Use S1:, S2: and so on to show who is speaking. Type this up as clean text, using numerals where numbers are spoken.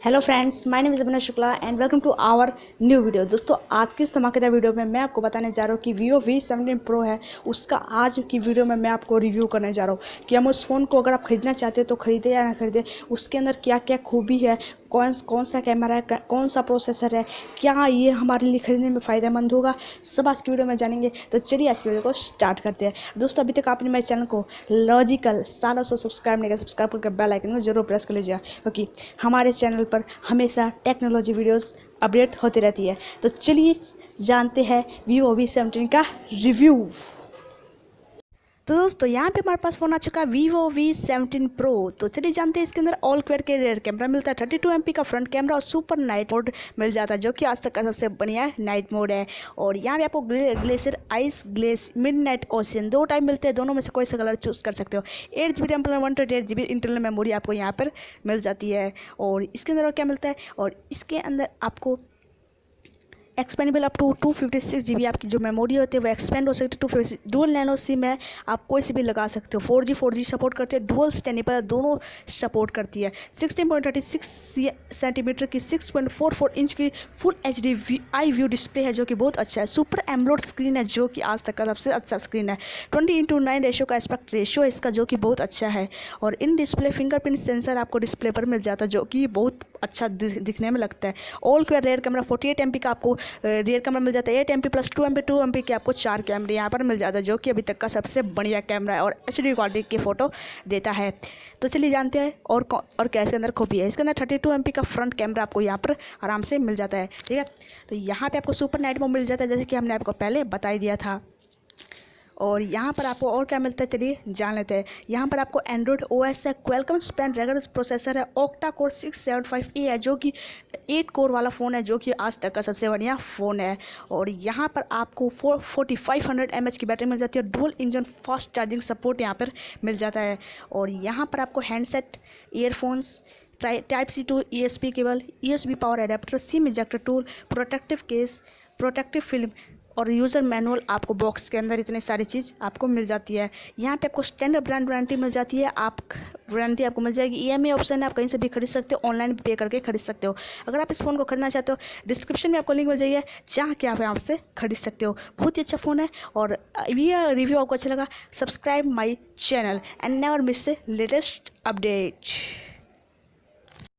S1: Hello friends, my name is Shukla and welcome to our new video. दोस्तों, आज की इस धमाकेदार वीडियो में मैं आपको बताने जा रहा हूँ कि Vivo V17 Pro है, उसका आज की वीडियो में मैं आपको रिव्यू करने जा रहा हूँ कि हम उस फ़ोन को अगर आप ख़रीदना चाहते हो तो ख़रीदे या ना ख़रीदे, उसके अंदर क्या क्या खूबी है, कौन सा कैमरा है, कौन सा प्रोसेसर है, क्या ये हमारे लिए ख़रीदने में फ़ायदेमंद होगा, सब आज की वीडियो में जानेंगे। तो चलिए आज की वीडियो को स्टार्ट करते हैं। दोस्तों, अभी तक आपने मेरे चैनल को लॉजिकल सालों से सब्सक्राइब नहीं किया, सब्सक्राइब करके बेल आइकन को जरूर प्रेस कर लीजिएगा, क्योंकि हमारे चैनल पर हमेशा टेक्नोलॉजी वीडियोस अपडेट होती रहती है। तो चलिए जानते हैं Vivo V17 का रिव्यू। तो दोस्तों, यहाँ पे हमारे पास फ़ोन आ चुका है Vivo V17 Pro। तो चलिए जानते हैं इसके अंदर ऑल क्वाड के रेयर कैमरा मिलता है, 32 MP का फ्रंट कैमरा और सुपर नाइट मोड मिल जाता है, जो कि आज तक का सबसे बढ़िया नाइट मोड है। और यहाँ पे आपको glacier, ice glace, midnight ocean दो टाइप मिलते हैं, दोनों में से कोई सा कलर चूज़ कर सकते हो। 8GB RAM, 128GB internal memory आपको यहाँ पर मिल जाती है। और इसके अंदर और क्या मिलता है, और इसके अंदर आपको एक्सपेंडेबल अप टू 256GB आपकी जो मेमोरी होती है वो एक्सपेंड हो सकती है। 256 डुअल नैनो सिम है, आप कोई से भी लगा सकते हो। 4G सपोर्ट करती है, डुअल स्टैंडेबल दोनों सपोर्ट करती है। 16.36 सेंटीमीटर की 6.44 इंच की full HD eye view display है, जो कि बहुत अच्छा है। सुपर एमोलेड स्क्रीन है, जो कि आज तक का सबसे अच्छा स्क्रीन है। 20:9 रेशियो का एस्पेक्ट रेशियो है इसका, जो कि बहुत अच्छा है। और इन डिस्प्ले फिंगरप्रिंट सेंसर आपको डिस्प्ले पर मिल जाता है, जो कि बहुत अच्छा दिखने में लगता है। All quad rare camera 48 MP का आपको रियर कैमरा मिल जाता है। 8 MP प्लस 2 MP के आपको 4 कैमरे यहाँ पर मिल जाता है, जो कि अभी तक का सबसे बढ़िया कैमरा है और HD क्वालिटी की फ़ोटो देता है। तो चलिए जानते हैं और क्या इसके अंदर खूबी है। इसके अंदर 32 MP का फ्रंट कैमरा आपको यहाँ पर आराम से मिल जाता है, ठीक है। तो यहाँ पर आपको सुपर नाइट मोड मिल जाता है, जैसे कि हमने आपको पहले बता ही दिया था। और यहाँ पर आपको और क्या मिलता है, चलिए जान लेते हैं। यहाँ पर आपको एंड्रॉयड OS है, क्वालकॉम स्नैपड्रैगन प्रोसेसर है, ऑक्टा कोर 675E है, जो कि 8 कोर वाला फ़ोन है, जो कि आज तक का सबसे बढ़िया फ़ोन है। और यहाँ पर आपको 4500 mAh की बैटरी मिल जाती है, dual engine fast charging support यहाँ पर मिल जाता है। और यहाँ पर आपको handset, earphones, Type-C to ESP cable, USB power adapter, SIM ejector tool, protective case, protective film और यूज़र मैनुअल आपको बॉक्स के अंदर इतनी सारी चीज़ आपको मिल जाती है। यहाँ पे आपको स्टैंडर्ड ब्रांड वारंटी मिल जाती है, वारंटी आपको मिल जाएगी। EMI ऑप्शन है, आप कहीं से भी खरीद सकते हो, ऑनलाइन पे करके खरीद सकते हो। अगर आप इस फ़ोन को खरीदना चाहते हो, डिस्क्रिप्शन में आपको लिंक मिल जाएगी, जहाँ के आप यहाँ से खरीद सकते हो। बहुत ही अच्छा फ़ोन है। और ये रिव्यू आपको अच्छा लगा, subscribe my channel and never miss the latest update.